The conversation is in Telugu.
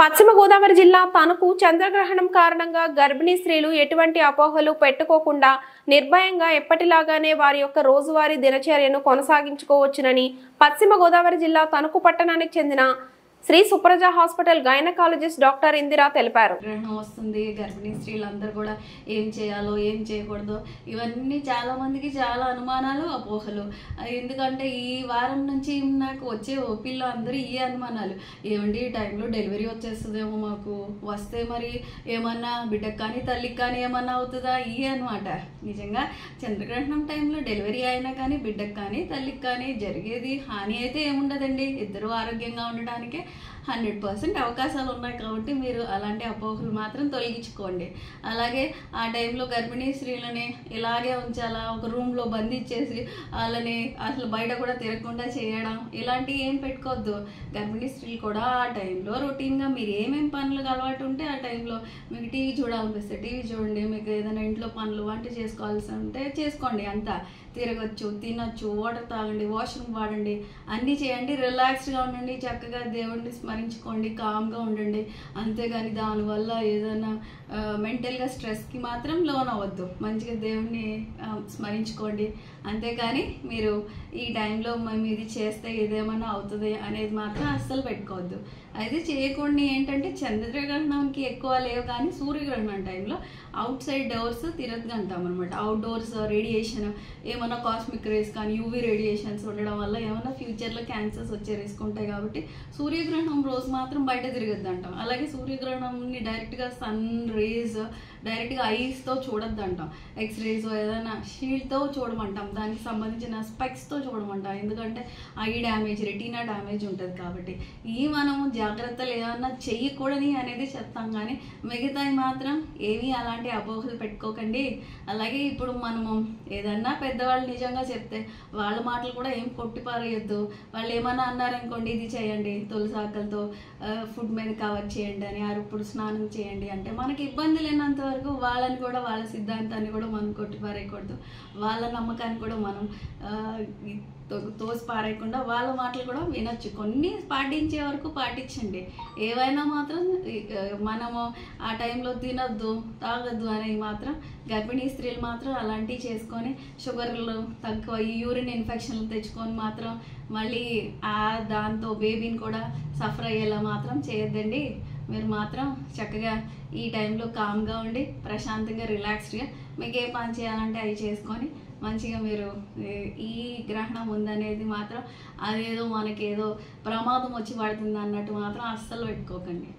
పశ్చిమ గోదావరి జిల్లా తణుకు చంద్రగ్రహణం కారణంగా గర్భిణీ స్త్రీలు ఎటువంటి అపోహలు పెట్టుకోకుండా నిర్భయంగా ఎప్పటిలాగానే వారి యొక్క రోజువారీ దినచర్యను కొనసాగించుకోవచ్చునని పశ్చిమ గోదావరి జిల్లా తణుకు పట్టణానికి చెందిన Shri Supraja hospital gynaecologist doctor Indira తెలిపారు. గ్రహణం వస్తుంది, గర్భిణీ స్త్రీలందరూ కూడా ఏం చేయాలో ఏం చేయకూడదో ఇవన్నీ చాలా మందికి చాలా అనుమానాలు, అపోహలు. ఎందుకంటే ఈ వారం నుంచి నాకు వచ్చే ఓపీలో అందరూ ఈ అనుమానాలు, ఏమండి ఈ టైంలో డెలివరీ వచ్చేస్తుందేమో, మాకు వస్తే మరి ఏమన్నా బిడ్డకు కానీ తల్లికి కానీ ఏమన్నా అవుతుందా, ఈ అనమాట. నిజంగా చంద్రగ్రహణం టైంలో డెలివరీ అయినా కానీ బిడ్డకు కానీ తల్లికి కానీ జరిగేది హాని అయితే ఏముండదండి. ఇద్దరు ఆరోగ్యంగా ఉండడానికే 100% అవకాశాలు ఉన్నాయి. కాబట్టి మీరు అలాంటి అపోహలు మాత్రం తొలగించుకోండి. అలాగే ఆ టైంలో గర్భిణీ స్త్రీలని ఇలాగే ఉంచాలా, ఒక రూమ్లో బంధించేసి వాళ్ళని అసలు బయట కూడా తిరగకుండా చేయడం, ఇలాంటివి ఏం పెట్టుకోవద్దు. గర్భిణీ స్త్రీలు కూడా ఆ టైంలో రొటీన్గా మీరు ఏమేమి పనులకు అలవాటు ఉంటే ఆ టైంలో మీకు టీవీ చూడాలనిపిస్తే టీవీ చూడండి, మీకు ఏదైనా ఇంట్లో పనులు వంట చేసుకోవాల్సి ఉంటే చేసుకోండి. అంతా తిరగచ్చు, తినొచ్చు, వాటర్ తాగండి, వాష్రూమ్ వాడండి, అన్నీ చేయండి. రిలాక్స్డ్గా ఉండండి, చక్కగా దేవుడిని స్మరించుకోండి, కామ్గా ఉండండి. అంతేగాని దానివల్ల ఏదైనా మెంటల్గా స్ట్రెస్కి మాత్రం లోన్ అవ్వద్దు. మంచిగా దేవుడిని స్మరించుకోండి. అంతేకాని మీరు ఈ టైంలో మేము ఇది చేస్తే ఇదేమన్నా అవుతుంది అనేది మాత్రం అస్సలు పెట్టుకోవద్దు. అయితే చేయకుండా ఏంటంటే చంద్రగ్రహణంకి ఎక్కువ లేవు, కానీ సూర్యగ్రహణం టైంలో అవుట్ సైడ్ డోర్స్ తిరగదు అంటాం అనమాట. అవుట్ డోర్స్ రేడియేషన్, ఏమైనా కాస్మిక్ రేస్ కానీ యూవీ రేడియేషన్స్ ఉండడం వల్ల ఏమైనా ఫ్యూచర్లో క్యాన్సర్స్ వచ్చే రిస్క్ ఉంటాయి. కాబట్టి సూర్యగ్రహణం రోజు మాత్రం బయట తిరగద్దు అంటాం. అలాగే సూర్యగ్రహణంని డైరెక్ట్గా సన్ రేస్ డైరెక్ట్గా ఐస్తో చూడొద్దు అంటాం. ఎక్స్రేస్ ఏదైనా షీల్డ్తో చూడమంటాం, దానికి సంబంధించిన స్పెక్స్తో చూడమంటాం. ఎందుకంటే ఐ డ్యామేజ్, రెటీనా డ్యామేజ్ ఉంటుంది. కాబట్టి ఈ మనము జాగ్రత్తలు ఏమన్నా చెయ్యకూడని అనేది చెప్తాం, కానీ మిగతాయి మాత్రం ఏమీ అలాంటి అపోహలు పెట్టుకోకండి. అలాగే ఇప్పుడు మనము ఏదన్నా పెద్దవాళ్ళు నిజంగా చెప్తే వాళ్ళ మాటలు కూడా ఏం కొట్టిపారేయొద్దు. వాళ్ళు ఏమన్నా అన్నారనుకోండి, ఇది చేయండి, తులసాకులతో ఫుడ్ మీద కవర్ చేయండి అని, అరుపుడు స్నానం చేయండి అంటే మనకి ఇబ్బంది లేనంత వరకు వాళ్ళని కూడా, వాళ్ళ సిద్ధాంతాన్ని కూడా మనం కొట్టిపారేయకూడదు. వాళ్ళ నమ్మకాన్ని కూడా మనం తోసి పారేయకుండా వాళ్ళ మాటలు కూడా వినొచ్చు. కొన్ని పాటించే వరకు పాటించండి. ఏవైనా మాత్రం మనము ఆ టైంలో తినొద్దు, తాగొద్దు అనేవి మాత్రం గర్భిణీ స్త్రీలు మాత్రం అలాంటివి చేసుకొని షుగర్లు తక్కువ, ఈ యూరిన్ ఇన్ఫెక్షన్లు తెచ్చుకొని మాత్రం మళ్ళీ దాంతో బేబీని కూడా సఫర్ అయ్యేలా మాత్రం చేయొద్దండి. మీరు మాత్రం చక్కగా ఈ టైంలో కామ్గా ఉండి ప్రశాంతంగా రిలాక్స్డ్గా మీకు ఏ పని చేయాలంటే అవి చేసుకొని మంచిగా మీరు ఈ గ్రహణం ఉందనేది మాత్రం అదేదో మనకేదో ప్రమాదం వచ్చి పడుతుంది అన్నట్టు మాత్రం అస్సలు పెట్టుకోకండి.